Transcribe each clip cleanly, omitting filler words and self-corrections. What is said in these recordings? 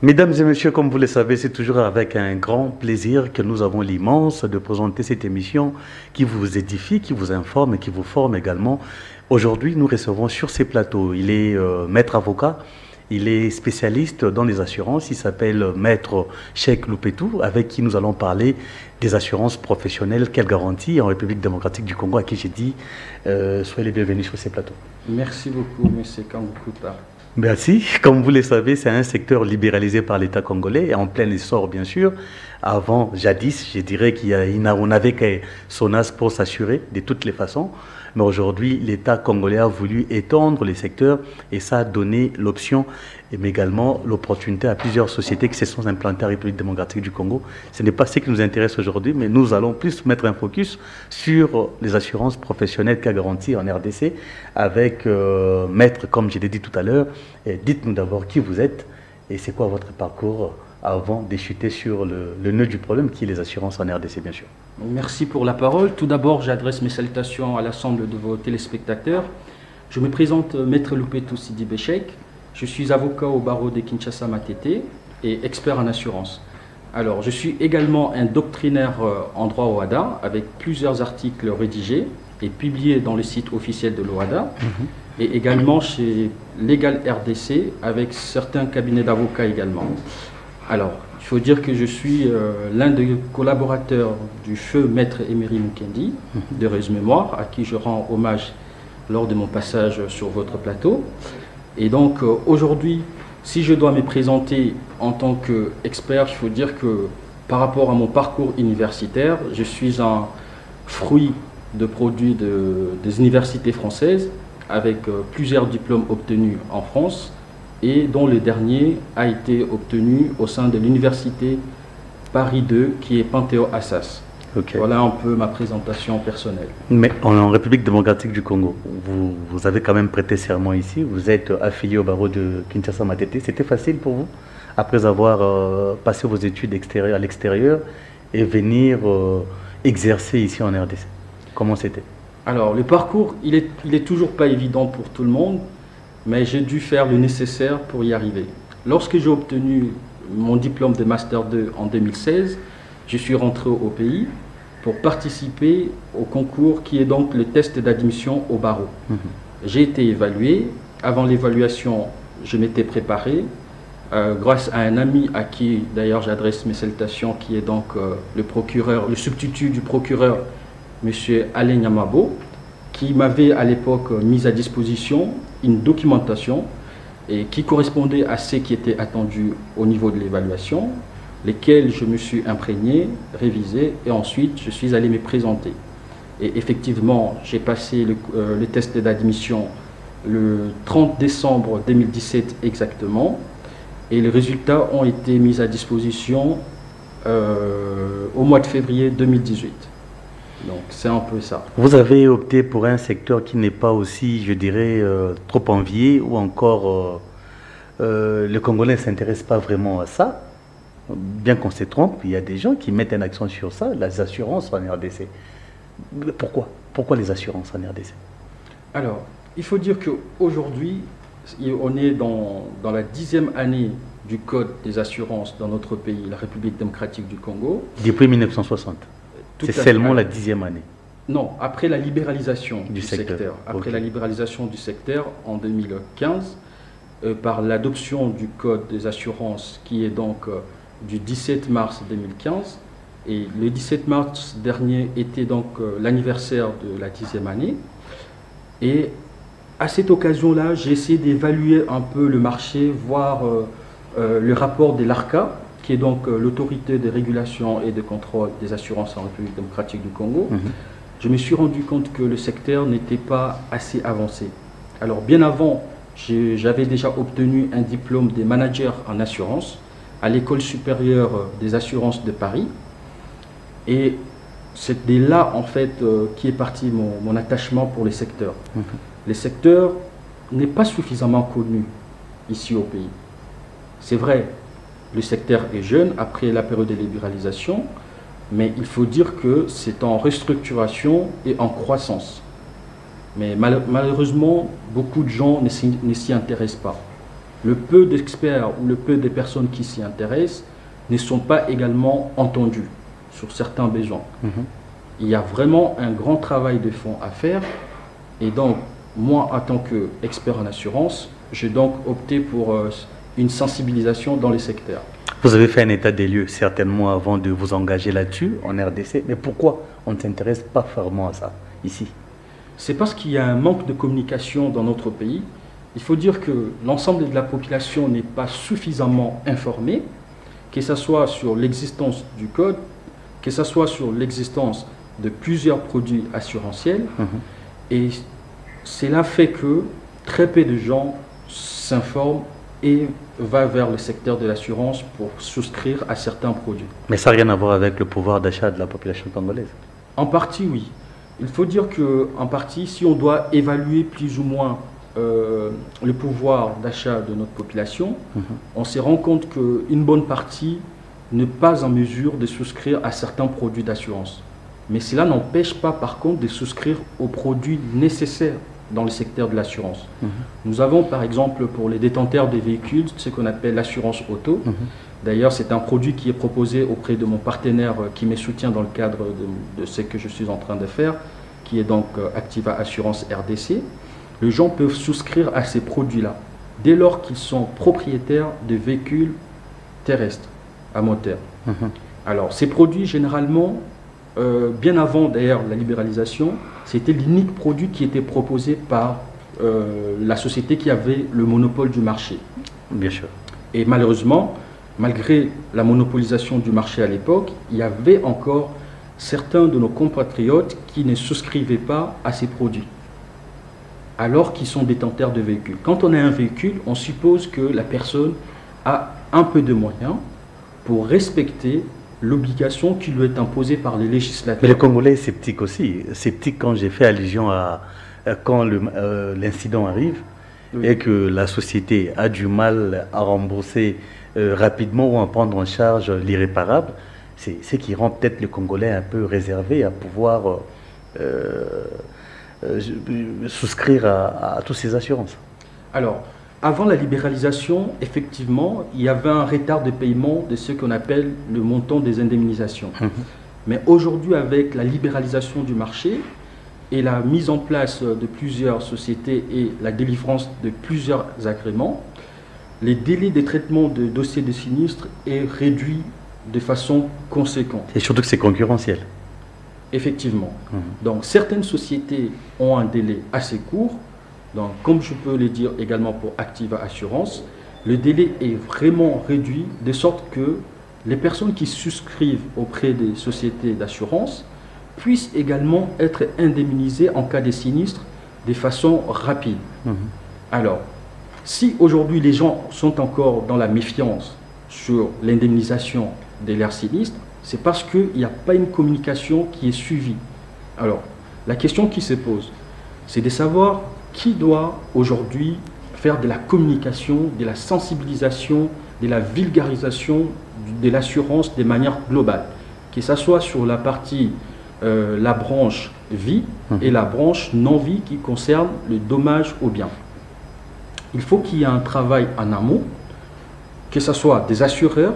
Mesdames et messieurs, comme vous le savez, c'est toujours avec un grand plaisir que nous avons l'immense de présenter cette émission qui vous édifie, qui vous informe et qui vous forme également. Aujourd'hui, nous recevons sur ces plateaux, il est maître avocat, il est spécialiste dans les assurances, il s'appelle maître Cheikh Loupetou, avec qui nous allons parler des assurances professionnelles, quelles garanties en République démocratique du Congo, à qui j'ai dit soyez les bienvenus sur ces plateaux. Merci beaucoup, M. Kangoukuta. Merci. Comme vous le savez, c'est un secteur libéralisé par l'État congolais, en plein essor bien sûr. Avant, jadis, je dirais qu'on avait que SONAS pour s'assurer de toutes les façons. Mais aujourd'hui, l'État congolais a voulu étendre les secteurs et ça a donné l'option, mais également l'opportunité à plusieurs sociétés qui se sont implantées en République démocratique du Congo. Ce n'est pas ce qui nous intéresse aujourd'hui, mais nous allons plus mettre un focus sur les assurances professionnelles qu'a garanti en RDC avec Maître, comme je l'ai dit tout à l'heure. Dites-nous d'abord qui vous êtes et c'est quoi votre parcours avant de chuter sur le nœud du problème qui est les assurances en RDC, bien sûr. Merci pour la parole. Tout d'abord, j'adresse mes salutations à l'ensemble de vos téléspectateurs. Je me présente Maître Loupetou Sidibé Cheikh. Je suis avocat au barreau de Kinshasa Matete et expert en assurance. Alors, je suis également un doctrinaire en droit OHADA avec plusieurs articles rédigés et publiés dans le site officiel de l'OHADA et également chez Legal RDC avec certains cabinets d'avocats également. Alors, il faut dire que je suis l'un des collaborateurs du feu Maître Emery Mukendi de Res Mémoire, à qui je rends hommage lors de mon passage sur votre plateau. Et donc, aujourd'hui, si je dois me présenter en tant qu'expert, il faut dire que par rapport à mon parcours universitaire, je suis un fruit de produits des universités françaises, avec plusieurs diplômes obtenus en France, et dont le dernier a été obtenu au sein de l'université Paris 2, qui est Panthéon-Assas. Okay. Voilà un peu ma présentation personnelle. Mais en République démocratique du Congo, vous avez quand même prêté serment ici, vous êtes affilié au barreau de Kinshasa Matete. C'était facile pour vous, après avoir passé vos études à l'extérieur, et venir exercer ici en RDC? Comment c'était? Alors, le parcours, il est toujours pas évident pour tout le monde, mais j'ai dû faire le nécessaire pour y arriver. Lorsque j'ai obtenu mon diplôme de Master 2 en 2016, je suis rentré au pays pour participer au concours qui est donc le test d'admission au barreau. J'ai été évalué. Avant l'évaluation, je m'étais préparé grâce à un ami à qui d'ailleurs j'adresse mes salutations, qui est donc le substitut du procureur, M. Alain Nyamabo, qui m'avait à l'époque mis à disposition une documentation et qui correspondait à ce qui était attendu au niveau de l'évaluation, lesquels je me suis imprégné, révisé et ensuite je suis allé me présenter. Et effectivement, j'ai passé le test d'admission le 30 décembre 2017 exactement et les résultats ont été mis à disposition au mois de février 2018. Donc c'est un peu ça. Vous avez opté pour un secteur qui n'est pas aussi, je dirais, trop envié ou encore le Congolais ne s'intéresse pas vraiment à ça. Bien qu'on se trompe, il y a des gens qui mettent un accent sur ça, les assurances en RDC. Pourquoi? Pourquoi les assurances en RDC? Alors, il faut dire qu'aujourd'hui, on est dans la 10e année du Code des assurances dans notre pays, la République démocratique du Congo. Depuis 1960. C'est seulement la 10e année. Non, après la libéralisation du secteur. Après la libéralisation du secteur en 2015, par l'adoption du Code des assurances qui est donc du 17 mars 2015. Et le 17 mars dernier était donc l'anniversaire de la 10e année. Et à cette occasion-là, j'ai essayé d'évaluer un peu le marché, voir le rapport de l'ARCA, qui est donc l'autorité de régulation et de contrôle des assurances en République démocratique du Congo. Je me suis rendu compte que le secteur n'était pas assez avancé. Alors bien avant, j'avais déjà obtenu un diplôme de manager en assurance à l'École supérieure des assurances de Paris. Et c'est de là, en fait, qui est parti mon attachement pour les secteurs. Le secteur n'est pas suffisamment connu ici au pays. C'est vrai, le secteur est jeune après la période de libéralisation, mais il faut dire que c'est en restructuration et en croissance. Mais malheureusement, beaucoup de gens ne s'y intéressent pas. le peu d'experts ou le peu de personnes qui s'y intéressent ne sont pas également entendus sur certains besoins. Il y a vraiment un grand travail de fond à faire. Et donc, moi, en tant qu'expert en assurance, j'ai donc opté pour une sensibilisation dans les secteurs. Vous avez fait un état des lieux, certainement, avant de vous engager là-dessus, en RDC. Mais pourquoi on ne s'intéresse pas fermement à ça, ici? C'est parce qu'il y a un manque de communication dans notre pays. Il faut dire que l'ensemble de la population n'est pas suffisamment informée, que ce soit sur l'existence du code, que ce soit sur l'existence de plusieurs produits assurantiels. Et cela fait que très peu de gens s'informent et vont vers le secteur de l'assurance pour souscrire à certains produits. Mais ça n'a rien à voir avec le pouvoir d'achat de la population congolaise? En partie, oui. Il faut dire qu'en partie, si on doit évaluer plus ou moins le pouvoir d'achat de notre population, on se rend compte qu'une bonne partie n'est pas en mesure de souscrire à certains produits d'assurance. Mais cela n'empêche pas, par contre, de souscrire aux produits nécessaires dans le secteur de l'assurance. Nous avons, par exemple, pour les détenteurs des véhicules, ce qu'on appelle l'assurance auto. D'ailleurs, c'est un produit qui est proposé auprès de mon partenaire qui me soutient dans le cadre de ce que je suis en train de faire, qui est donc Activa Assurance RDC. Les gens peuvent souscrire à ces produits-là dès lors qu'ils sont propriétaires de véhicules terrestres à moteur. Alors, ces produits, généralement, bien avant d'ailleurs la libéralisation, c'était l'unique produit qui était proposé par la société qui avait le monopole du marché. Bien sûr. Et malheureusement, malgré la monopolisation du marché à l'époque, il y avait encore certains de nos compatriotes qui ne souscrivaient pas à ces produits, alors qu'ils sont détenteurs de véhicules. Quand on a un véhicule, on suppose que la personne a un peu de moyens pour respecter l'obligation qui lui est imposée par les législateurs. Mais le Congolais est sceptique aussi. Sceptique quand j'ai fait allusion à quand l'incident arrive et que la société a du mal à rembourser rapidement ou à prendre en charge l'irréparable. C'est ce qui rend peut-être le Congolais un peu réservé à pouvoir souscrire à toutes ces assurances. Alors, avant la libéralisation, effectivement, il y avait un retard de paiement de ce qu'on appelle le montant des indemnisations. Mais aujourd'hui, avec la libéralisation du marché et la mise en place de plusieurs sociétés et la délivrance de plusieurs agréments, les délais de traitement de dossiers de sinistres est réduit de façon conséquente. Et surtout que c'est concurrentiel. Effectivement. Donc, certaines sociétés ont un délai assez court. Donc, comme je peux le dire également pour Activa Assurance, le délai est vraiment réduit de sorte que les personnes qui souscrivent auprès des sociétés d'assurance puissent également être indemnisées en cas de sinistre de façon rapide. Alors, si aujourd'hui les gens sont encore dans la méfiance sur l'indemnisation de leurs sinistres, c'est parce qu'il n'y a pas une communication qui est suivie. Alors, la question qui se pose, c'est de savoir qui doit aujourd'hui faire de la communication, de la sensibilisation, de la vulgarisation de l'assurance de manière globale, que ce soit sur la partie, la branche vie et la branche non-vie qui concerne le dommage aux biens. Il faut qu'il y ait un travail en amont, que ce soit des assureurs,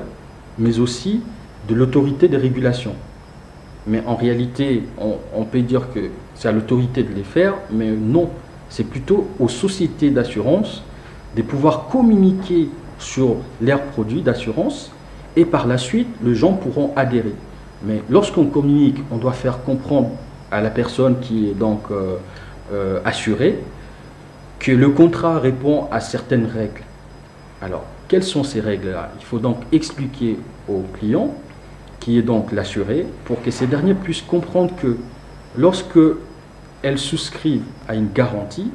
mais aussi de l'autorité de régulation. Mais en réalité, on peut dire que c'est à l'autorité de les faire, mais non. C'est plutôt aux sociétés d'assurance de pouvoir communiquer sur leurs produits d'assurance et par la suite, les gens pourront adhérer. Mais lorsqu'on communique, on doit faire comprendre à la personne qui est donc assurée que le contrat répond à certaines règles. Alors, quelles sont ces règles-là? Il faut donc expliquer au client, qui est donc l'assuré, pour que ces derniers puissent comprendre que lorsque elles souscrivent à une garantie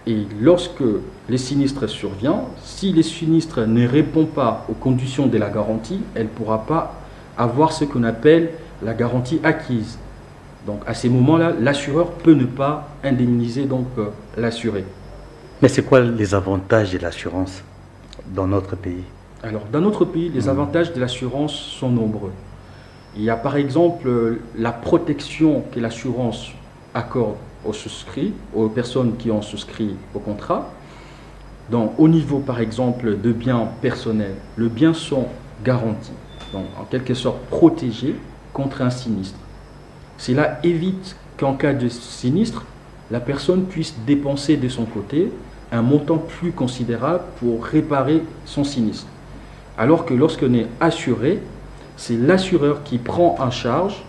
et lorsque les sinistres surviennent, si les sinistres ne répondent pas aux conditions de la garantie, elle ne pourra pas avoir ce qu'on appelle la garantie acquise. Donc à ces moments-là, l'assureur peut ne pas indemniser donc l'assuré. Mais c'est quoi les avantages de l'assurance dans notre pays? Alors dans notre pays, les avantages de l'assurance sont nombreux. Il y a par exemple la protection que l'assurance accorde aux souscrits, aux personnes qui ont souscrit au contrat. Donc, au niveau, par exemple, de biens personnels, les biens sont garantis, donc en quelque sorte protégés contre un sinistre. Cela évite qu'en cas de sinistre, la personne puisse dépenser de son côté un montant plus considérable pour réparer son sinistre. Alors que lorsqu'on est assuré, c'est l'assureur qui prend en charge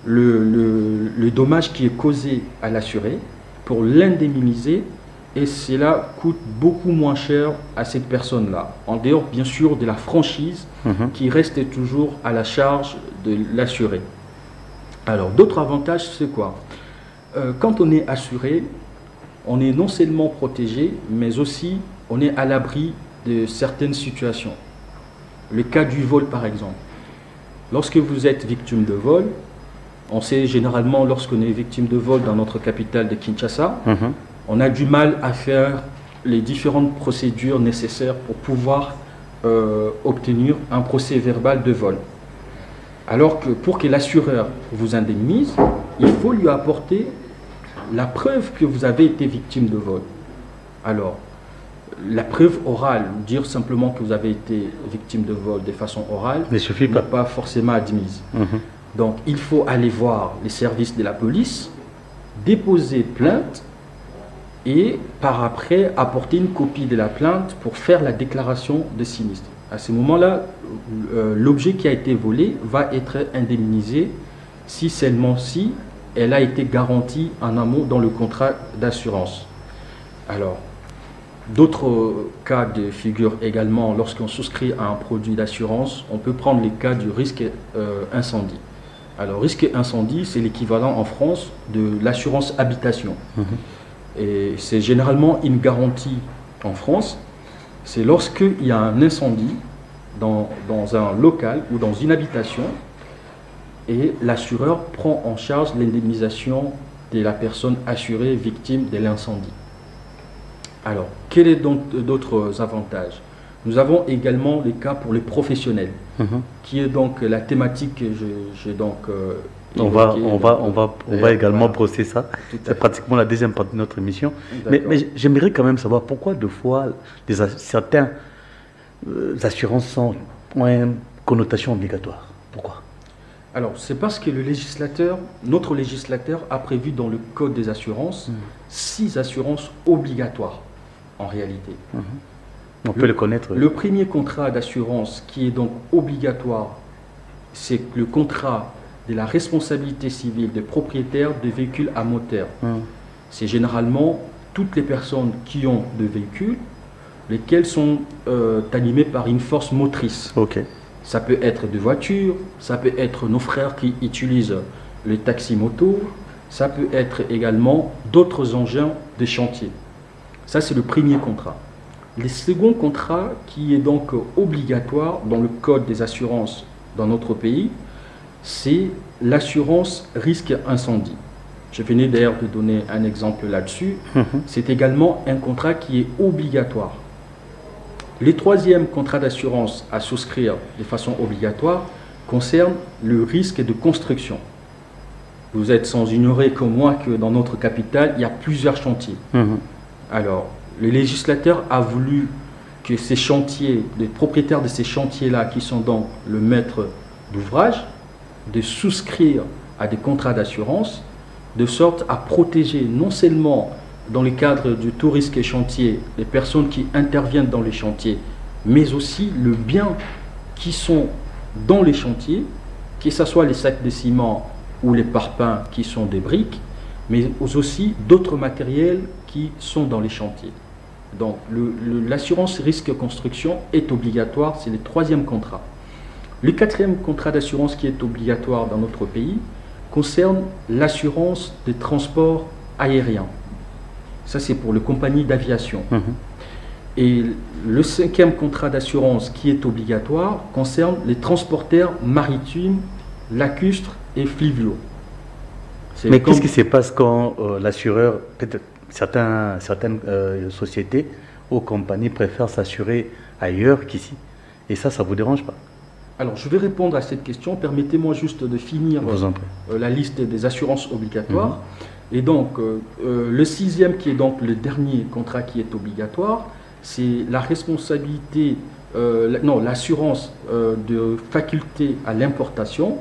le dommage qui est causé à l'assuré pour l'indemniser, et cela coûte beaucoup moins cher à cette personne-là, en dehors bien sûr de la franchise qui reste toujours à la charge de l'assuré. Alors d'autres avantages, c'est quoi? Quand on est assuré, on est non seulement protégé, mais aussi on est à l'abri de certaines situations. Le cas du vol par exemple. Lorsque vous êtes victime de vol, on sait généralement lorsqu'on est victime de vol dans notre capitale de Kinshasa, on a du mal à faire les différentes procédures nécessaires pour pouvoir obtenir un procès verbal de vol. Alors que pour que l'assureur vous indemnise, il faut lui apporter la preuve que vous avez été victime de vol. Alors, la preuve orale, dire simplement que vous avez été victime de vol de façon orale, n'est pas forcément admise. Donc, il faut aller voir les services de la police, déposer plainte et par après apporter une copie de la plainte pour faire la déclaration de sinistre. À ce moment-là, l'objet qui a été volé va être indemnisé si seulement si elle a été garantie en amont dans le contrat d'assurance. Alors, d'autres cas de figure également, lorsqu'on souscrit à un produit d'assurance, on peut prendre les cas du risque incendie. Alors, risque incendie, c'est l'équivalent en France de l'assurance habitation. Et c'est généralement une garantie en France. C'est lorsqu'il y a un incendie dans un local ou dans une habitation et l'assureur prend en charge l'indemnisation de la personne assurée victime de l'incendie. Alors, quels sont donc d'autres avantages? Nous avons également les cas pour les professionnels, qui est donc la thématique que j'ai donc on va également brosser ça. C'est pratiquement la deuxième partie de notre émission. Mais j'aimerais quand même savoir pourquoi deux fois certaines assurances ont une connotation obligatoire. Pourquoi? Alors, c'est parce que notre législateur a prévu dans le Code des assurances 6 assurances obligatoires en réalité. On peut le connaître. Le premier contrat d'assurance qui est donc obligatoire, c'est le contrat de la responsabilité civile des propriétaires de véhicules à moteur. C'est généralement toutes les personnes qui ont des véhicules, lesquels sont animés par une force motrice. Ça peut être des voitures, ça peut être nos frères qui utilisent les taxis motos, ça peut être également d'autres engins de chantier. Ça, c'est le premier contrat. Le second contrat, qui est donc obligatoire dans le Code des assurances dans notre pays, c'est l'assurance risque incendie. Je venais d'ailleurs de donner un exemple là-dessus. C'est également un contrat qui est obligatoire. Le troisième contrat d'assurance à souscrire de façon obligatoire concerne le risque de construction. Vous êtes sans ignorer comme moi que dans notre capitale, il y a plusieurs chantiers. Alors, le législateur a voulu que ces chantiers, les propriétaires de ces chantiers-là, qui sont donc le maître d'ouvrage, de souscrire à des contrats d'assurance, de sorte à protéger non seulement dans le cadre du tout risque chantier, les personnes qui interviennent dans les chantiers, mais aussi le bien qui sont dans les chantiers, que ce soit les sacs de ciment ou les parpaings qui sont des briques, mais aussi d'autres matériels qui sont dans les chantiers. Donc l'assurance risque construction est obligatoire, c'est le troisième contrat. Le quatrième contrat d'assurance qui est obligatoire dans notre pays concerne l'assurance des transports aériens. Ça, c'est pour les compagnies d'aviation. Et le cinquième contrat d'assurance qui est obligatoire concerne les transporteurs maritimes, lacustres et fluviaux. Mais qu'est-ce qui se passe quand l'assureur, peut-être certaines sociétés ou compagnies préfèrent s'assurer ailleurs qu'ici? Et ça vous dérange pas? Alors, je vais répondre à cette question. Permettez-moi juste de finir la liste des assurances obligatoires. Et donc, le sixième, qui est donc le dernier contrat qui est obligatoire, c'est la responsabilité, non, l'assurance de faculté à l'importation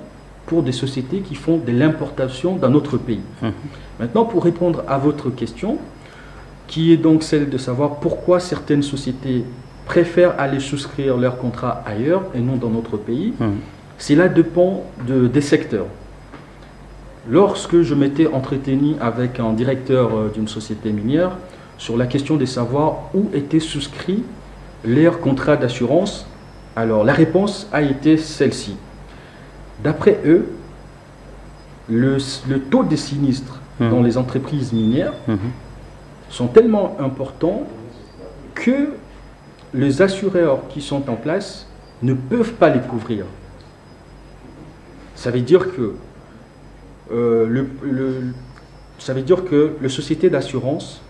pour des sociétés qui font de l'importation dans notre pays. Maintenant, pour répondre à votre question, qui est donc celle de savoir pourquoi certaines sociétés préfèrent aller souscrire leur contrat ailleurs et non dans notre pays, cela dépend des secteurs. Lorsque je m'étais entretenu avec un directeur d'une société minière sur la question de savoir où étaient souscrits leurs contrats d'assurance, alors la réponse a été celle-ci. D'après eux, le taux de sinistres dans les entreprises minières sont tellement importants que les assureurs qui sont en place ne peuvent pas les couvrir. Ça veut dire que les sociétés d'assurance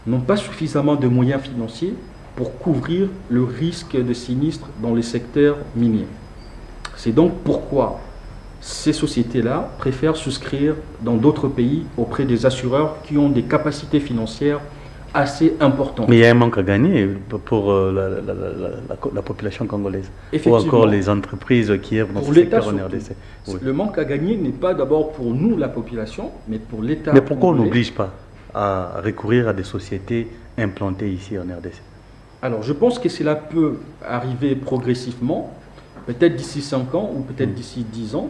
n'ont pas suffisamment de moyens financiers pour couvrir le risque de sinistre dans les secteurs miniers. C'est donc pourquoi ces sociétés-là préfèrent souscrire dans d'autres pays auprès des assureurs qui ont des capacités financières assez importantes. Mais il y a un manque à gagner pour la population congolaise, ou encore les entreprises qui œuvrent dans ce secteur en RDC. Oui. Le manque à gagner n'est pas d'abord pour nous, la population, mais pour l'État. Mais pourquoi on n'oblige pas à recourir à des sociétés implantées ici en RDC? Alors, je pense que cela peut arriver progressivement, peut-être d'ici 5 ans ou peut-être d'ici 10 ans,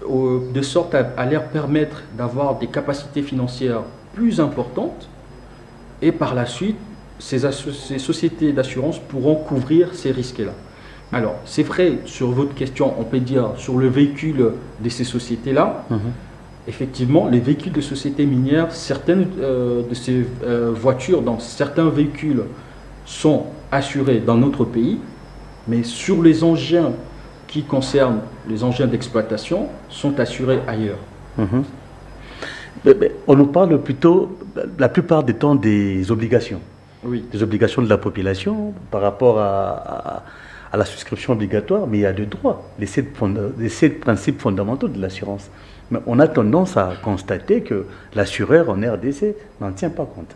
de sorte à leur permettre d'avoir des capacités financières plus importantes, et par la suite, ces sociétés d'assurance pourront couvrir ces risques-là. Alors, c'est vrai, sur votre question, on peut dire sur le véhicule de ces sociétés-là, effectivement, les véhicules de sociétés minières, certaines de ces voitures, dans certains véhicules, sont assurés dans notre pays, mais sur les engins qui concernent les engins d'exploitation, sont assurés ailleurs. On nous parle plutôt, la plupart du temps, des obligations. Oui. Des obligations de la population par rapport à la souscription obligatoire, mais il y a le droit, les 7 principes fondamentaux de l'assurance. Mais on a tendance à constater que l'assureur en RDC n'en tient pas compte.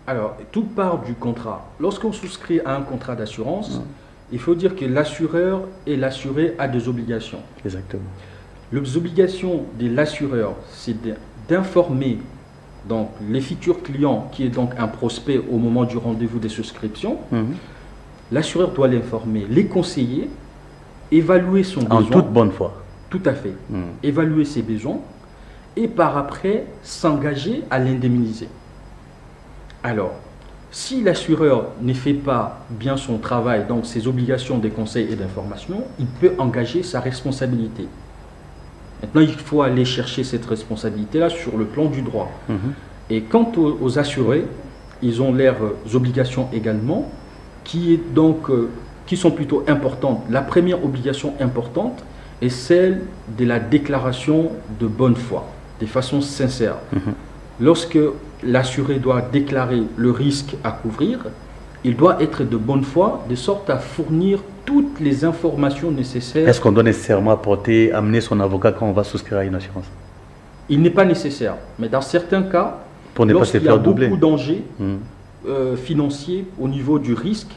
Alors, tout part du contrat. Lorsqu'on souscrit à un contrat d'assurance, il faut dire que l'assureur et l'assuré a des obligations. Exactement. Les obligations de l'assureur, c'est d'informer donc les futurs clients, qui est donc un prospect au moment du rendez-vous de souscription. L'assureur doit l'informer, les conseiller, évaluer son besoin. En toute bonne foi. Tout à fait. Évaluer ses besoins et par après s'engager à l'indemniser. Alors, si l'assureur ne fait pas bien son travail, donc ses obligations de conseil et d'information, il peut engager sa responsabilité. Maintenant, il faut aller chercher cette responsabilité-là sur le plan du droit. Et quant aux assurés, ils ont leurs obligations également, qui sont plutôt importantes. La première obligation importante est celle de la déclaration de bonne foi, de façon sincère. Lorsque l'assuré doit déclarer le risque à couvrir, il doit être de bonne foi, de sorte à fournir toutes les informations nécessaires. Est-ce qu'on doit nécessairement amener son avocat quand on va souscrire à une assurance? Il n'est pas nécessaire, mais dans certains cas, pour ne pas se faire doubler, beaucoup d'enjeux financiers au niveau du risque,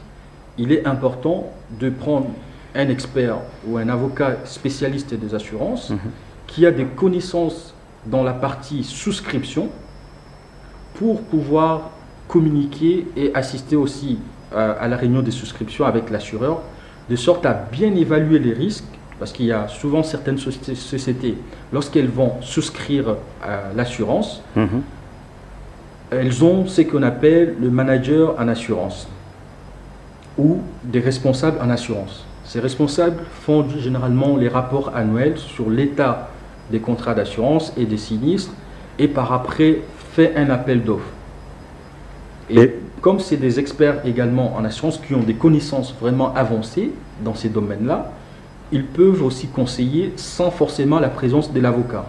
il est important de prendre un expert ou un avocat spécialiste des assurances qui a des connaissances dans la partie souscription pour pouvoir communiquer et assister aussi à la réunion des souscriptions avec l'assureur, de sorte à bien évaluer les risques, parce qu'il y a souvent certaines sociétés, lorsqu'elles vont souscrire à l'assurance, elles ont ce qu'on appelle le manager en assurance ou des responsables en assurance. Ces responsables font généralement les rapports annuels sur l'état des contrats d'assurance et des sinistres et par après fait un appel d'offres. Et comme c'est des experts également en assurance qui ont des connaissances vraiment avancées dans ces domaines-là, ils peuvent aussi conseiller sans forcément la présence de l'avocat.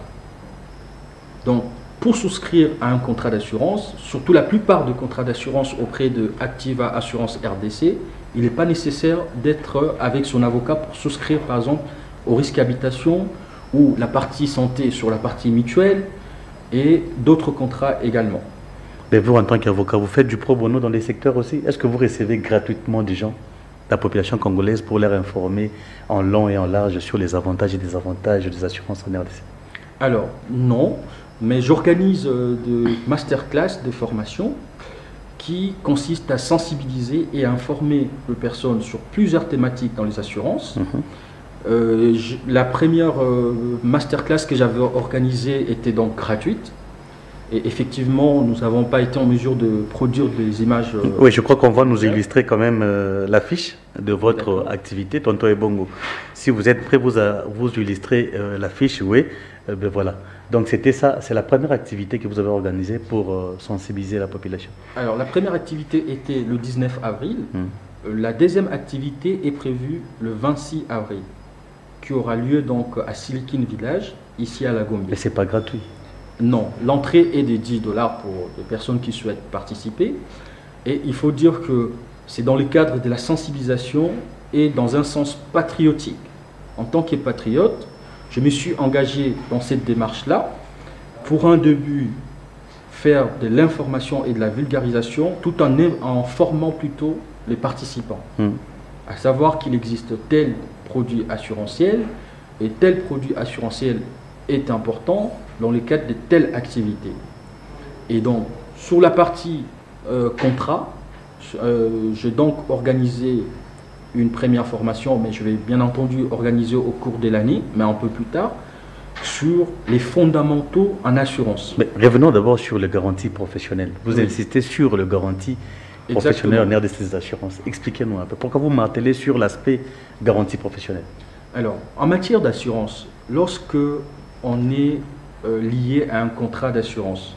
Donc, pour souscrire à un contrat d'assurance, surtout la plupart des contrats d'assurance auprès de Activa Assurance RDC, il n'est pas nécessaire d'être avec son avocat pour souscrire par exemple au risque habitation ou la partie santé sur la partie mutuelle et d'autres contrats également. Mais vous, en tant qu'avocat, vous faites du pro bono dans les secteurs aussi. Est-ce que vous recevez gratuitement des gens, la population congolaise, pour leur informer en long et en large sur les avantages et désavantages des assurances en RDC? Alors, non, mais j'organise des masterclass de formation qui consistent à sensibiliser et à informer les personnes sur plusieurs thématiques dans les assurances. La première masterclass que j'avais organisée était donc gratuite. Et effectivement, nous n'avons pas été en mesure de produire des images. Oui, je crois qu'on va nous illustrer quand même l'affiche de votre activité, Tonton Ebongo. Si vous êtes prêt, vous illustrer l'affiche, oui. Ben voilà. Donc c'était ça, c'est la première activité que vous avez organisée pour sensibiliser la population. Alors la première activité était le 19 avril. La deuxième activité est prévue le 26 avril, qui aura lieu donc à Silicon Village, ici à la Gambie. Mais c'est pas gratuit. Non, l'entrée est de 10 $ pour les personnes qui souhaitent participer. Et il faut dire que c'est dans le cadre de la sensibilisation et dans un sens patriotique. En tant que patriote, je me suis engagé dans cette démarche-là pour un début faire de l'information et de la vulgarisation tout en formant plutôt les participants. À savoir qu'il existe tel produit assurantiel et tel produit assurantiel est important dans le cadre de telle activité. Et donc, sur la partie contrat, j'ai donc organisé une première formation, mais je vais bien entendu organiser au cours de l'année, mais un peu plus tard, sur les fondamentaux en assurance. Mais revenons d'abord sur les garanties professionnelles. Vous insistez sur le garantie professionnelle en RDC des assurances. Expliquez-nous un peu. Pourquoi vous martelez sur l'aspect garantie professionnelle? Alors, en matière d'assurance, lorsque on est lié à un contrat d'assurance,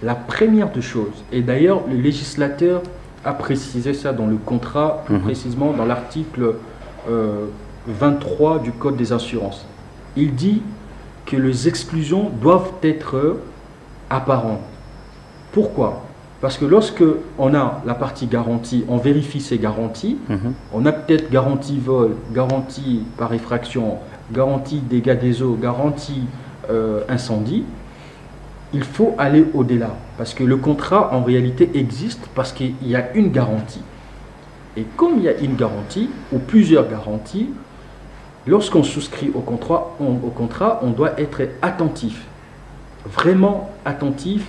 la première des choses, et d'ailleurs le législateur a précisé ça dans le contrat, plus précisément dans l'article 23 du Code des assurances. Il dit que les exclusions doivent être apparentes. Pourquoi? Parce que lorsque on a la partie garantie, on vérifie ces garanties. On a peut-être garantie vol, garantie par effraction, garantie dégâts des eaux, garantie incendie. Il faut aller au-delà, parce que le contrat en réalité existe parce qu'il y a une garantie. Et comme il y a une garantie, ou plusieurs garanties, lorsqu'on souscrit au contrat, on doit être attentif, vraiment attentif,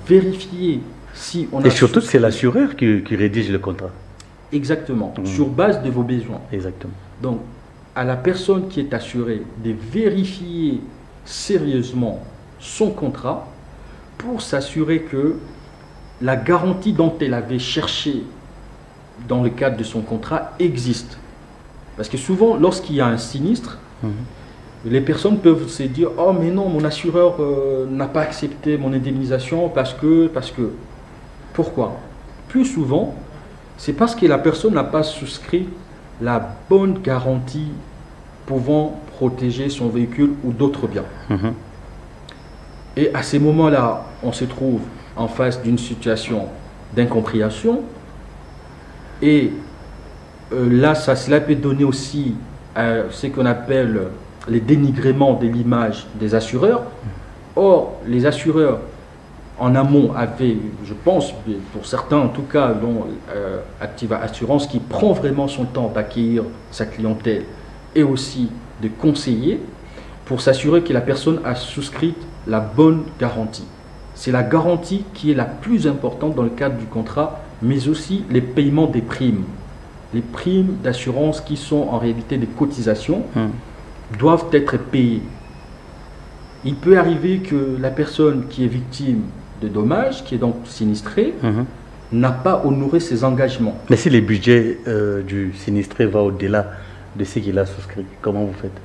vérifier si on a... Et surtout, c'est l'assureur qui rédige le contrat. Exactement, sur base de vos besoins. Exactement. Donc, à la personne qui est assurée de vérifier sérieusement son contrat, pour s'assurer que la garantie dont elle avait cherché dans le cadre de son contrat existe. Parce que souvent, lorsqu'il y a un sinistre, les personnes peuvent se dire « Oh mais non, mon assureur n'a pas accepté mon indemnisation parce que… » Pourquoi? Plus souvent, c'est parce que la personne n'a pas souscrit la bonne garantie pouvant protéger son véhicule ou d'autres biens. Et à ces moments-là, on se trouve en face d'une situation d'incompréhension. Et là, cela peut donner aussi ce qu'on appelle les dénigrements de l'image des assureurs. Or, les assureurs, en amont, avaient, je pense, pour certains en tout cas, dont Activa Assurance, qui prend vraiment son temps d'accueillir sa clientèle et aussi de conseiller pour s'assurer que la personne a souscrit la bonne garantie. C'est la garantie qui est la plus importante dans le cadre du contrat, mais aussi les paiements des primes. Les primes d'assurance qui sont en réalité des cotisations doivent être payées. Il peut arriver que la personne qui est victime de dommages, qui est donc sinistrée, n'a pas honoré ses engagements. Mais si les budgets du sinistré va au-delà de ce qu'il a souscrit, comment vous faites?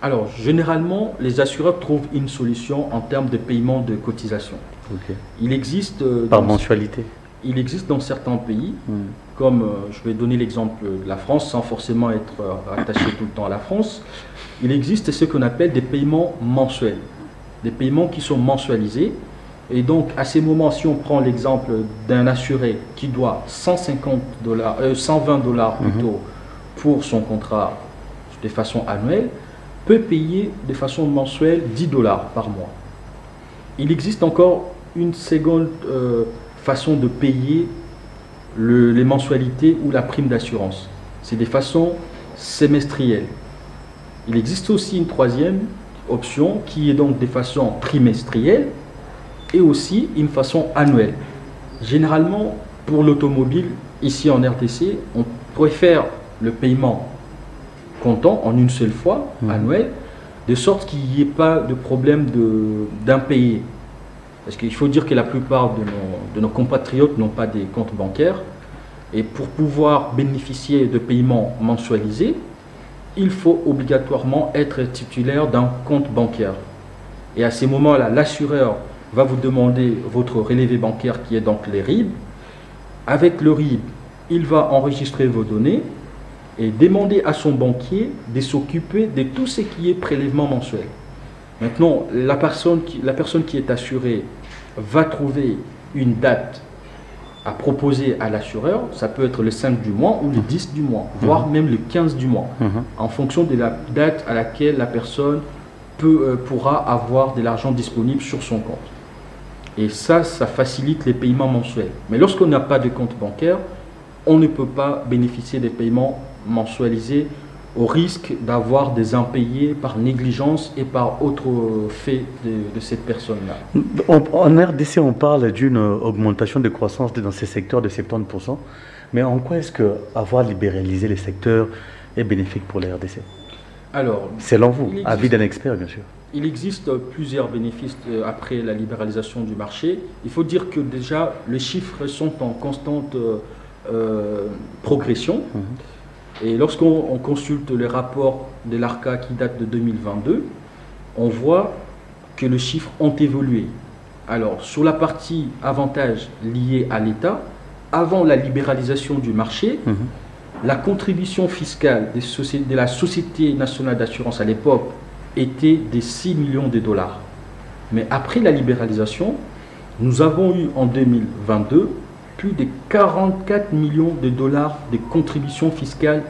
Alors, généralement, les assureurs trouvent une solution en termes de paiement de cotisation. Il existe... Par mensualité? Il existe dans certains pays, comme je vais donner l'exemple de la France, sans forcément être rattaché tout le temps à la France. Il existe ce qu'on appelle des paiements mensuels, des paiements qui sont mensualisés. Et donc, à ces moments, si on prend l'exemple d'un assuré qui doit 120 $ plutôt pour son contrat de façon annuelle, peut payer de façon mensuelle 10 $ par mois. Il existe encore une seconde façons de payer les mensualités ou la prime d'assurance. C'est des façons semestrielles. Il existe aussi une troisième option qui est donc des façons trimestrielles et aussi une façon annuelle. Généralement, pour l'automobile, ici en RDC, on préfère le paiement comptant en une seule fois, annuel, de sorte qu'il n'y ait pas de problème d'impayé. Parce qu'il faut dire que la plupart de nos compatriotes n'ont pas des comptes bancaires. Et pour pouvoir bénéficier de paiements mensualisés, il faut obligatoirement être titulaire d'un compte bancaire. Et à ces moments-là, l'assureur va vous demander votre relevé bancaire qui est donc les RIB. Avec le RIB, il va enregistrer vos données et demander à son banquier de s'occuper de tout ce qui est prélèvement mensuel. Maintenant, la personne qui est assurée va trouver une date à proposer à l'assureur. Ça peut être le 5 du mois ou le 10 du mois, voire même le 15 du mois, en fonction de la date à laquelle la personne pourra avoir de l'argent disponible sur son compte. Et ça facilite les paiements mensuels. Mais lorsqu'on n'a pas de compte bancaire, on ne peut pas bénéficier des paiements mensualisés au risque d'avoir des impayés par négligence et par autre fait de cette personne-là. En RDC, on parle d'une augmentation de croissance dans ces secteurs de 70%. Mais en quoi est-ce qu'avoir libéralisé les secteurs est bénéfique pour la RDC? Alors, selon vous, avis d'un expert, bien sûr. Il existe plusieurs bénéfices après la libéralisation du marché. Il faut dire que déjà, les chiffres sont en constante progression. Et lorsqu'on consulte les rapports de l'ARCA qui datent de 2022, on voit que les chiffres ont évolué. Alors, sur la partie avantages liés à l'État, avant la libéralisation du marché, la contribution fiscale de la Société nationale d'assurance à l'époque était de 6 millions de dollars. Mais après la libéralisation, nous avons eu en 2022 plus de 44 millions de dollars de contributions fiscales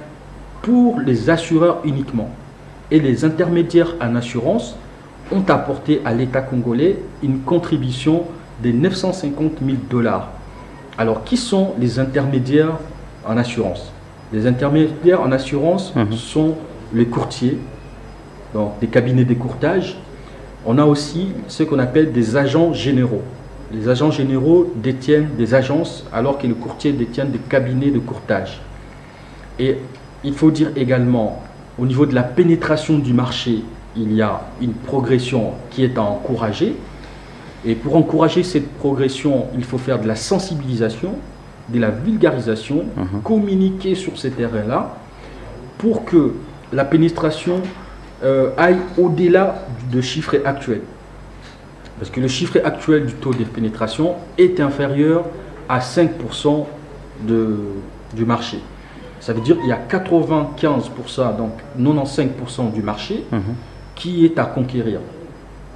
pour les assureurs uniquement. Et les intermédiaires en assurance ont apporté à l'État congolais une contribution de 950 000 dollars. Alors, qui sont les intermédiaires en assurance? Les intermédiaires en assurance sont les courtiers, donc des cabinets de courtage. On a aussi ce qu'on appelle des agents généraux. Les agents généraux détiennent des agences alors que les courtiers détiennent des cabinets de courtage. Et il faut dire également, au niveau de la pénétration du marché, il y a une progression qui est à encourager. Et pour encourager cette progression, il faut faire de la sensibilisation, de la vulgarisation, communiquer sur ces terrains-là pour que la pénétration aille au-delà de chiffres actuels. Parce que le chiffre actuel du taux de pénétration est inférieur à 5% du marché. Ça veut dire qu'il y a 95%, donc 95% du marché qui est à conquérir.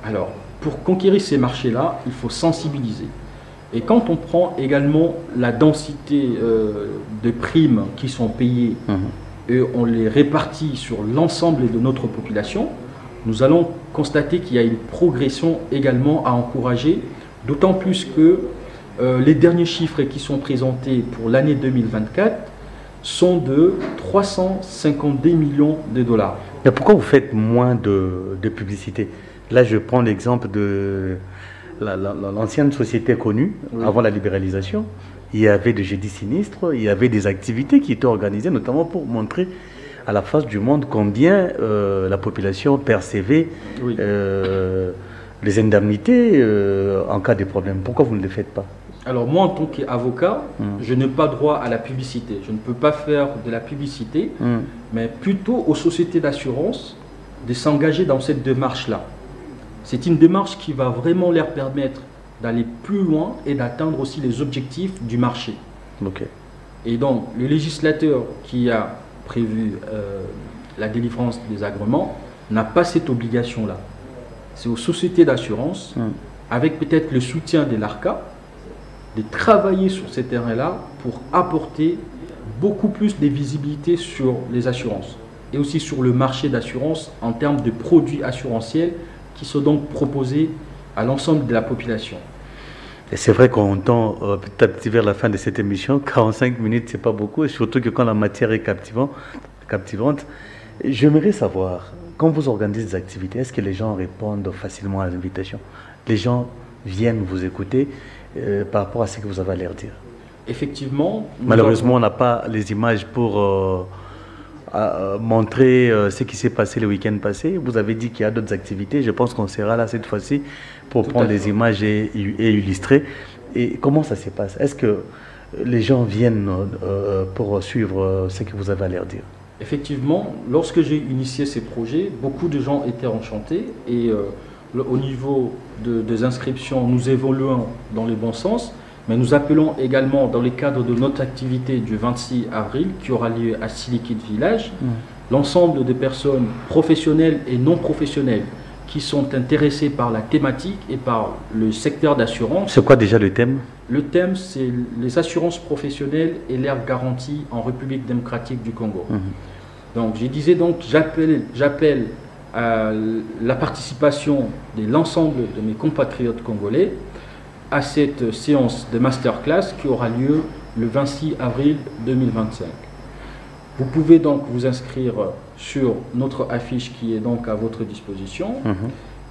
Alors, pour conquérir ces marchés-là, il faut sensibiliser. Et quand on prend également la densité de primes qui sont payées et on les répartit sur l'ensemble de notre population, nous allons constater qu'il y a une progression également à encourager, d'autant plus que les derniers chiffres qui sont présentés pour l'année 2024 sont de 352 millions de dollars. Mais pourquoi vous faites moins de publicité? Là, je prends l'exemple de l'ancienne société connue, avant la libéralisation. Il y avait des jeudis sinistres, il y avait des activités qui étaient organisées, notamment pour montrer à la face du monde combien la population percevait les indemnités en cas de problème. Pourquoi vous ne le faites pas? Alors moi, en tant qu'avocat, je n'ai pas droit à la publicité. Je ne peux pas faire de la publicité, mais plutôt aux sociétés d'assurance de s'engager dans cette démarche-là. C'est une démarche qui va vraiment leur permettre d'aller plus loin et d'atteindre aussi les objectifs du marché. Et donc, le législateur qui a prévu la délivrance des agréments n'a pas cette obligation-là. C'est aux sociétés d'assurance, avec peut-être le soutien de l'ARCA, de travailler sur ces terrains-là pour apporter beaucoup plus de visibilité sur les assurances et aussi sur le marché d'assurance en termes de produits assurantiels qui sont donc proposés à l'ensemble de la population. Et c'est vrai qu'on tend petit à petit vers la fin de cette émission. 45 minutes, c'est pas beaucoup, et surtout que quand la matière est captivante. J'aimerais savoir, quand vous organisez des activités, est-ce que les gens répondent facilement à l'invitation? Les gens viennent vous écouter par rapport à ce que vous avez à leur dire? Effectivement. Malheureusement, on n'a pas les images pour montrer ce qui s'est passé le week-end passé. Vous avez dit qu'il y a d'autres activités. Je pense qu'on sera là cette fois-ci pour prendre les images et illustrer. Et comment ça se passe? Est-ce que les gens viennent pour suivre ce que vous avez à leur dire? Effectivement, lorsque j'ai initié ces projets, beaucoup de gens étaient enchantés et au niveau des inscriptions, nous évoluons dans le bon sens, mais nous appelons également dans le cadre de notre activité du 26 avril qui aura lieu à Silikit Village, l'ensemble des personnes professionnelles et non professionnelles qui sont intéressées par la thématique et par le secteur d'assurance. C'est quoi déjà le thème? Le thème, c'est les assurances professionnelles et leurs garanties en République démocratique du Congo. Donc, je disais donc, j'appelle à la participation de l'ensemble de mes compatriotes congolais à cette séance de masterclass qui aura lieu le 26 avril 2025. Vous pouvez donc vous inscrire sur notre affiche qui est donc à votre disposition.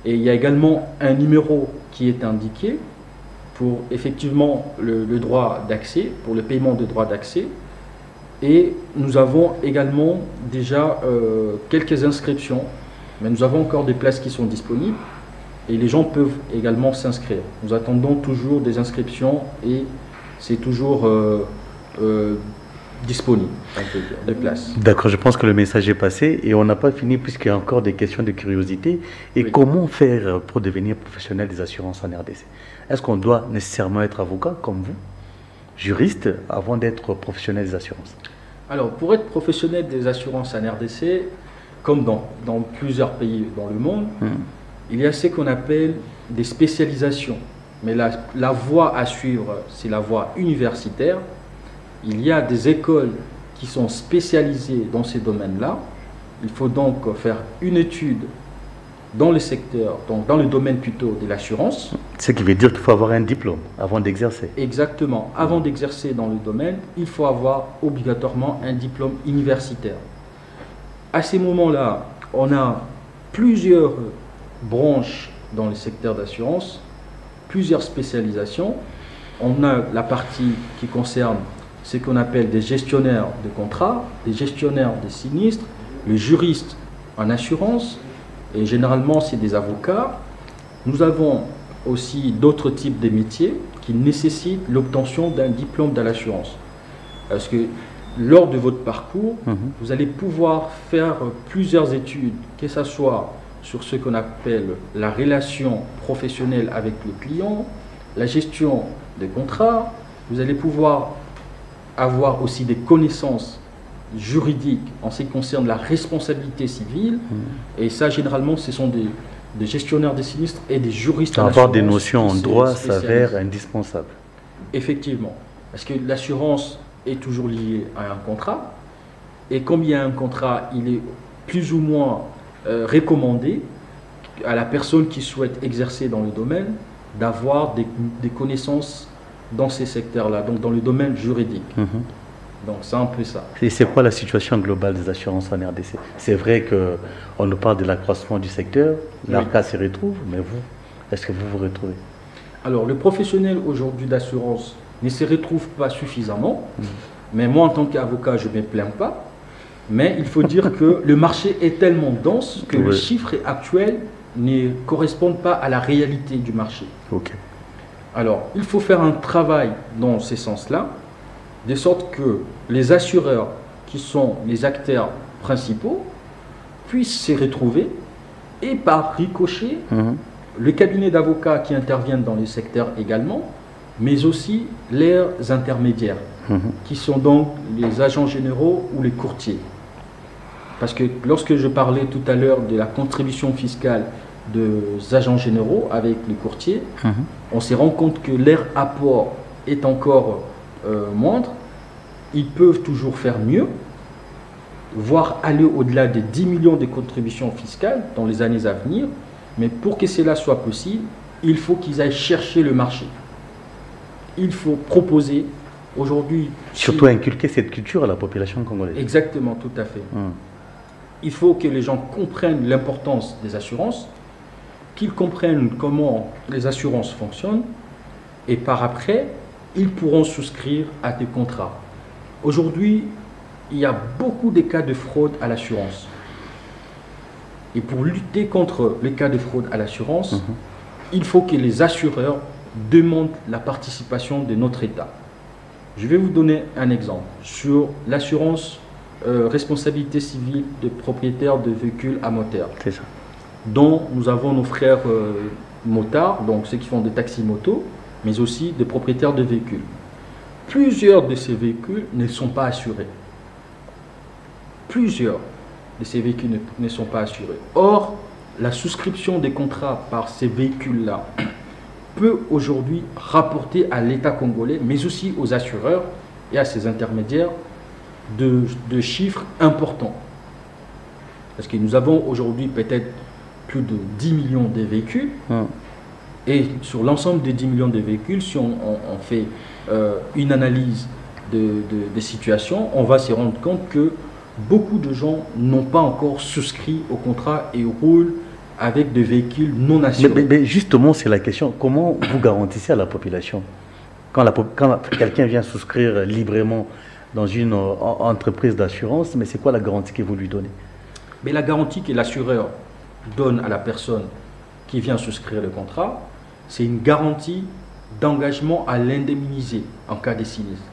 Et il y a également un numéro qui est indiqué pour effectivement le droit d'accès, pour le paiement de droit d'accès. Et nous avons également déjà quelques inscriptions, mais nous avons encore des places qui sont disponibles et les gens peuvent également s'inscrire. Nous attendons toujours des inscriptions et c'est toujours disponible, on peut dire, des places. D'accord, je pense que le message est passé et on n'a pas fini puisqu'il y a encore des questions de curiosité. Et Oui. comment faire pour devenir professionnel des assurances en RDC? Est-ce qu'on doit nécessairement être avocat comme vous, juriste, avant d'être professionnel des assurances? Alors, pour être professionnel des assurances en RDC, comme dans plusieurs pays dans le monde, il y a ce qu'on appelle des spécialisations. Mais la voie à suivre, c'est la voie universitaire. Il y a des écoles qui sont spécialisées dans ces domaines-là. Il faut donc faire une étude dans le secteur, donc dans le domaine plutôt de l'assurance. Ce qui veut dire qu'il faut avoir un diplôme avant d'exercer. Exactement. Avant d'exercer dans le domaine, il faut avoir obligatoirement un diplôme universitaire. À ces moments-là, on a plusieurs branches dans le secteur d'assurance, plusieurs spécialisations. On a la partie qui concerne ce qu'on appelle des gestionnaires de contrats, des gestionnaires de sinistres, le juriste en assurance, et généralement c'est des avocats. Nous avons aussi d'autres types de métiers qui nécessitent l'obtention d'un diplôme de l'assurance. Parce que lors de votre parcours, vous allez pouvoir faire plusieurs études, que ce soit sur ce qu'on appelle la relation professionnelle avec le client, la gestion des contrats. Vous allez pouvoir avoir aussi des connaissances juridiques en ce qui concerne la responsabilité civile. Et ça, généralement, ce sont des gestionnaires de sinistres et des juristes en Avoir assurance des notions en qui se droit spécialisent. s'avère indispensable. Effectivement, parce que l'assurance est toujours liée à un contrat. Et comme il y a un contrat, il est plus ou moins recommandé à la personne qui souhaite exercer dans le domaine d'avoir des connaissances dans ces secteurs-là, donc dans le domaine juridique. Donc c'est un peu ça. Et c'est quoi la situation globale des assurances en RDC? C'est vrai qu'on nous parle de l'accroissement du secteur, l'ARCA s'y retrouve, mais vous, est-ce que vous vous retrouvez? Alors le professionnel aujourd'hui d'assurance ne se retrouve pas suffisamment, mais moi en tant qu'avocat je ne me plains pas, mais il faut dire que le marché est tellement dense que les chiffres actuels ne correspondent pas à la réalité du marché. Ok. Alors, il faut faire un travail dans ce sens-là, de sorte que les assureurs, qui sont les acteurs principaux, puissent se retrouver et par ricochet, le cabinet d'avocats qui interviennent dans le secteur également, mais aussi leurs intermédiaires, qui sont donc les agents généraux ou les courtiers. Parce que lorsque je parlais tout à l'heure de la contribution fiscale des agents généraux avec les courtiers, on se rend compte que leur apport est encore moindre. Ils peuvent toujours faire mieux, voire aller au-delà des 10 millions de contributions fiscales dans les années à venir. Mais pour que cela soit possible, il faut qu'ils aillent chercher le marché. il faut proposer aujourd'hui... Surtout inculquer cette culture à la population congolaise. Exactement, tout à fait. Il faut que les gens comprennent l'importance des assurances, qu'ils comprennent comment les assurances fonctionnent, et par après, ils pourront souscrire à des contrats. Aujourd'hui, il y a beaucoup de cas de fraude à l'assurance. Et pour lutter contre les cas de fraude à l'assurance, il faut que les assureurs demandent la participation de notre État. Je vais vous donner un exemple sur l'assurance responsabilité civile de propriétaires de véhicules à moteur. C'est ça. Dont nous avons nos frères motards, donc ceux qui font des taxis motos, mais aussi des propriétaires de véhicules. Plusieurs de ces véhicules ne sont pas assurés. Plusieurs de ces véhicules ne sont pas assurés. Or, la souscription des contrats par ces véhicules-là peut aujourd'hui rapporter à l'État congolais, mais aussi aux assureurs et à ses intermédiaires, de chiffres importants. Parce que nous avons aujourd'hui peut-être plus de 10 millions de véhicules. Et sur l'ensemble des 10 millions de véhicules, si on fait une analyse des situations, on va se rendre compte que beaucoup de gens n'ont pas encore souscrit au contrat et roulent avec des véhicules non assurés. Mais justement, c'est la question. Comment vous garantissez à la population, quand quelqu'un vient souscrire librement dans une entreprise d'assurance, mais c'est quoi la garantie que vous lui donnez? Mais la garantie que l'assureur donne à la personne qui vient souscrire le contrat, c'est une garantie d'engagement à l'indemniser en cas de sinistre.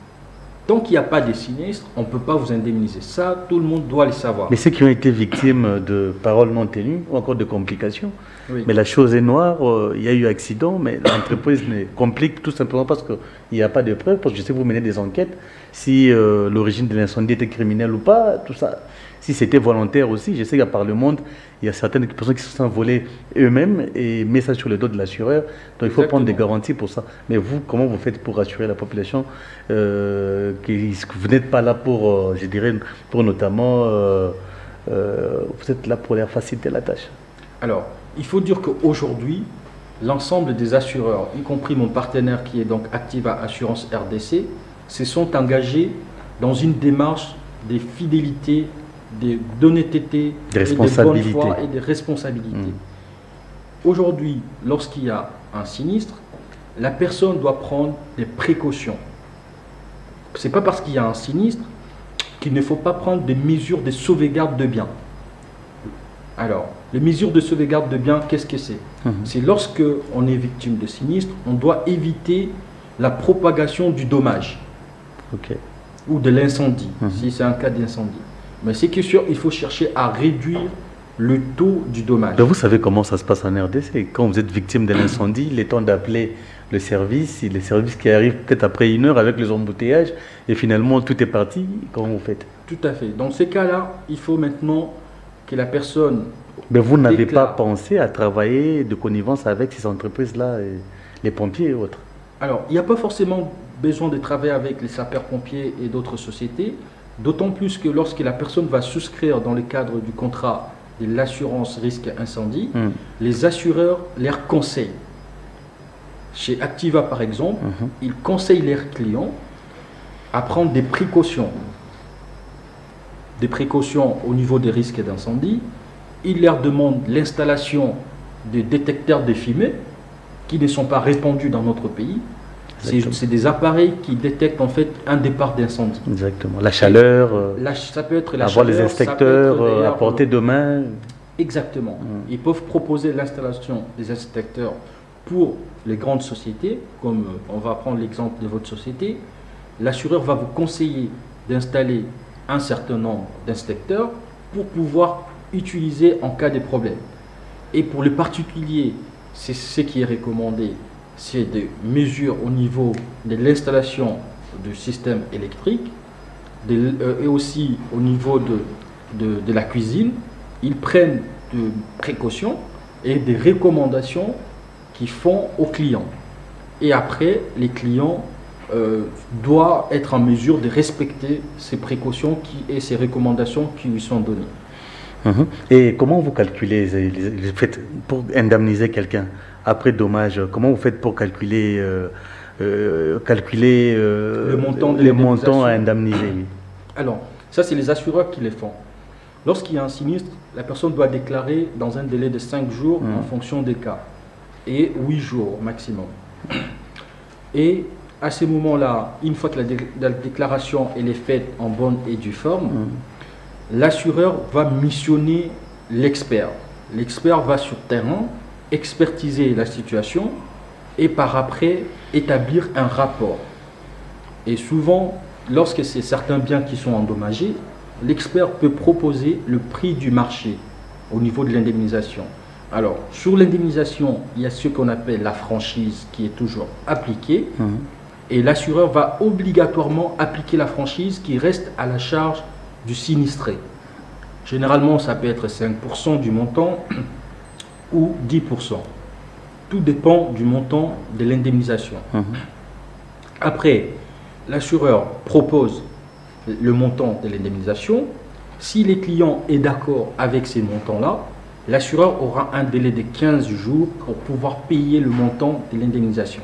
Tant qu'il n'y a pas de sinistre, on ne peut pas vous indemniser. Ça, tout le monde doit le savoir. Mais ceux qui ont été victimes de paroles non tenues ou encore de complications, oui. Mais la chose est noire, il y a eu accident, mais l'entreprise complique tout simplement parce qu'il n'y a pas de preuves, parce que je sais que vous menez des enquêtes, si l'origine de l'incendie était criminelle ou pas, tout ça. Si c'était volontaire aussi, je sais qu'à part le monde, il y a certaines personnes qui se sont volées eux-mêmes et mettent ça sur le dos de l'assureur. Donc il faut prendre des garanties pour ça. Mais vous, comment vous faites pour rassurer la population que vous n'êtes pas là pour, je dirais, pour notamment, vous êtes là pour leur faciliter la tâche? Alors, il faut dire qu'aujourd'hui, l'ensemble des assureurs, y compris mon partenaire qui est donc Activa Assurance RDC, se sont engagés dans une démarche de fidélité, d'honnêteté, de bonne foi et de responsabilité. Aujourd'hui, lorsqu'il y a un sinistre, la personne doit prendre des précautions. Ce n'est pas parce qu'il y a un sinistre qu'il ne faut pas prendre des mesures de sauvegarde de biens. Alors, les mesures de sauvegarde de biens, qu'est-ce que c'est? C'est lorsque on est victime de sinistre, on doit éviter la propagation du dommage ou de l'incendie, si c'est un cas d'incendie. Mais c'est que sûr, il faut chercher à réduire le taux du dommage. Donc vous savez comment ça se passe en RDC. Quand vous êtes victime de l'incendie, il est temps d'appeler le service, et les services qui arrivent peut-être après 1 heure avec les embouteillages, et finalement tout est parti. Comment vous faites? Tout à fait. Dans ces cas-là, il faut maintenant que la personne... Mais vous n'avez pas pensé à travailler de connivence avec ces entreprises-là, les pompiers et autres? Alors, il n'y a pas forcément besoin de travailler avec les sapeurs-pompiers et d'autres sociétés, d'autant plus que lorsque la personne va souscrire dans le cadre du contrat de l'assurance risque incendie, les assureurs leur conseillent. Chez Activa, par exemple, ils conseillent leurs clients à prendre des précautions. Des précautions au niveau des risques d'incendie. Ils leur demandent l'installation de détecteurs de fumée qui ne sont pas répandus dans notre pays. C'est des appareils qui détectent en fait un départ d'incendie. Exactement. La chaleur, ça peut être la avoir chaleur, les inspecteurs à portée de main. Exactement. Ils peuvent proposer l'installation des inspecteurs pour les grandes sociétés, comme on va prendre l'exemple de votre société. L'assureur va vous conseiller d'installer un certain nombre d'inspecteurs pour pouvoir utiliser en cas de problème. Et pour les particuliers, c'est ce qui est recommandé, c'est des mesures au niveau de l'installation du système électrique et aussi au niveau de la cuisine. Ils prennent des précautions et des recommandations qu'ils font aux clients. Et après, les clients doivent être en mesure de respecter ces précautions et ces recommandations qui lui sont données. Et comment vous calculez pour indemniser quelqu'un après dommage? Comment vous faites pour calculer calculer les montants à indemniser. Oui. Alors, ça, c'est les assureurs qui les font. Lorsqu'il y a un sinistre, la personne doit déclarer dans un délai de 5 jours en fonction des cas, et 8 jours au maximum. Et à ce moment-là, une fois que la déclaration elle est faite en bonne et due forme, l'assureur va missionner l'expert. L'expert va sur terrain, expertiser la situation et par après établir un rapport. Et souvent, lorsque c'est certains biens qui sont endommagés, l'expert peut proposer le prix du marché au niveau de l'indemnisation. Alors, sur l'indemnisation, il y a ce qu'on appelle la franchise qui est toujours appliquée. Et l'assureur va obligatoirement appliquer la franchise qui reste à la charge du sinistré. Généralement, ça peut être 5% du montant ou 10%. Tout dépend du montant de l'indemnisation. Après, l'assureur propose le montant de l'indemnisation. Si les clients est d'accord avec ces montants-là, l'assureur aura un délai de 15 jours pour pouvoir payer le montant de l'indemnisation.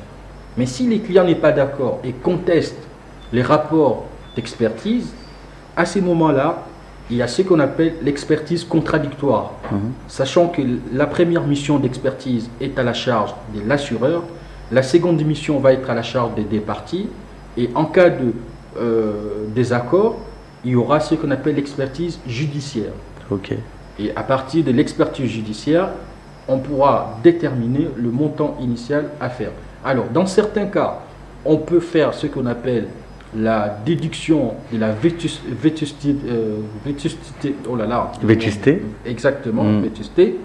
Mais si les clients n'est pas d'accord et contestent les rapports d'expertise, à ces moments-là, il y a ce qu'on appelle l'expertise contradictoire. Sachant que la première mission d'expertise est à la charge de l'assureur, la seconde mission va être à la charge des parties, et en cas de désaccord, il y aura ce qu'on appelle l'expertise judiciaire. Et à partir de l'expertise judiciaire, on pourra déterminer le montant initial à faire. Alors, dans certains cas, on peut faire ce qu'on appelle la déduction de la vétusté, oh là là, vétusté, exactement, vétusté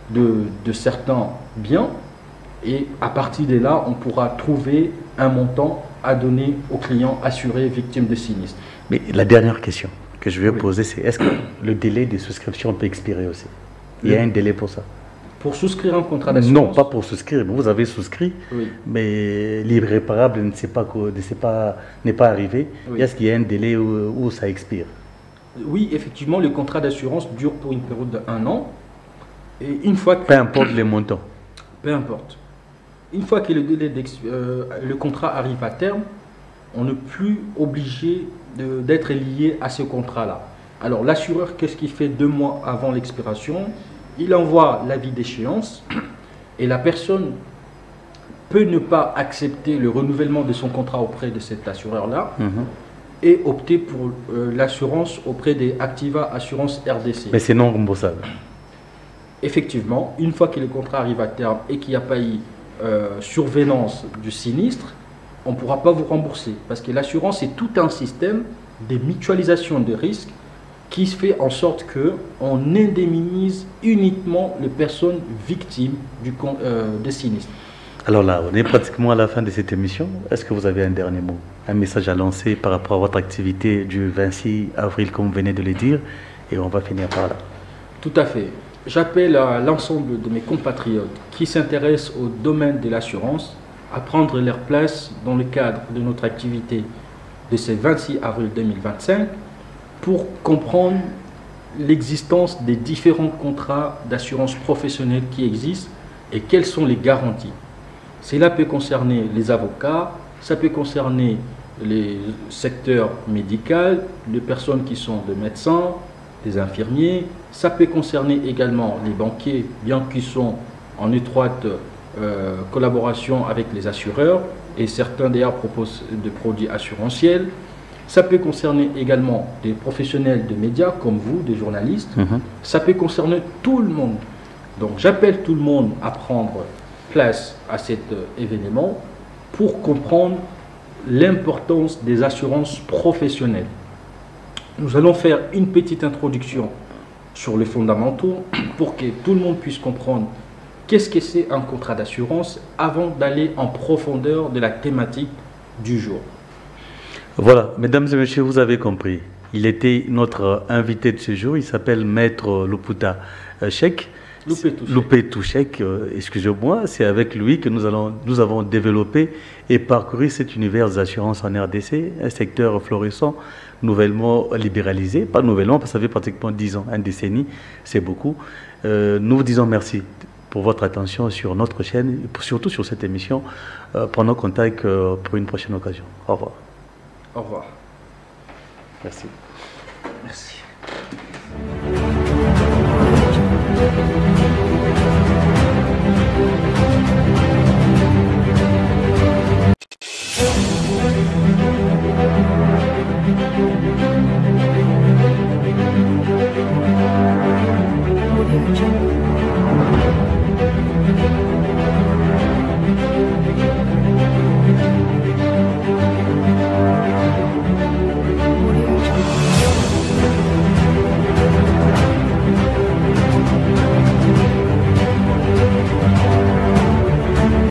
de certains biens, et à partir de là, on pourra trouver un montant à donner aux clients assurés victimes de sinistres. Mais la dernière question que je vais poser, c'est est-ce que le délai de souscription peut expirer aussi? Il y a un délai pour ça? Pour souscrire un contrat d'assurance? Non, pas pour souscrire. Vous avez souscrit, mais l'irréparable n'est pas arrivé. Est-ce qu'il y a un délai où ça expire? Oui, effectivement, le contrat d'assurance dure pour une période d'1 an. Et une fois que... Peu importe les montants. Peu importe. Une fois que le contrat arrive à terme, on n'est plus obligé d'être lié à ce contrat-là. Alors l'assureur, qu'est-ce qu'il fait 2 mois avant l'expiration? Il envoie l'avis d'échéance et la personne peut ne pas accepter le renouvellement de son contrat auprès de cet assureur-là et opter pour l'assurance auprès des Activa Assurance RDC. Mais c'est non remboursable. Effectivement, une fois que le contrat arrive à terme et qu'il n'y a pas eu survenance du sinistre, on ne pourra pas vous rembourser parce que l'assurance est tout un système de mutualisation de risques qui fait en sorte qu'on indemnise uniquement les personnes victimes des sinistres. Alors là, on est pratiquement à la fin de cette émission. Est-ce que vous avez un dernier mot, un message à lancer par rapport à votre activité du 26 avril, comme vous venez de le dire, et on va finir par là? Tout à fait. J'appelle à l'ensemble de mes compatriotes qui s'intéressent au domaine de l'assurance à prendre leur place dans le cadre de notre activité de ce 26 avril 2025 pour comprendre l'existence des différents contrats d'assurance professionnelle qui existent et quelles sont les garanties. Cela peut concerner les avocats, ça peut concerner les secteurs médicaux, les personnes qui sont des médecins, des infirmiers, ça peut concerner également les banquiers, bien qu'ils sont en étroite collaboration avec les assureurs, et certains d'ailleurs proposent des produits assurantiels. Ça peut concerner également des professionnels de médias comme vous, des journalistes. Ça peut concerner tout le monde. Donc j'appelle tout le monde à prendre place à cet événement pour comprendre l'importance des assurances professionnelles. Nous allons faire une petite introduction sur les fondamentaux pour que tout le monde puisse comprendre qu'est-ce que c'est un contrat d'assurance avant d'aller en profondeur de la thématique du jour. Voilà, mesdames et messieurs, vous avez compris. Il était notre invité de ce jour, il s'appelle Maître Loputa Cheikh. Loupétou Cheikh, excusez-moi, c'est avec lui que nous avons développé et parcouru cet univers des assurances en RDC, un secteur florissant, nouvellement libéralisé, pas nouvellement, parce que ça fait pratiquement 10 ans, une décennie, c'est beaucoup. Nous vous disons merci pour votre attention sur notre chaîne, et surtout sur cette émission. Prenons contact pour une prochaine occasion. Au revoir. Au revoir. Merci. Merci.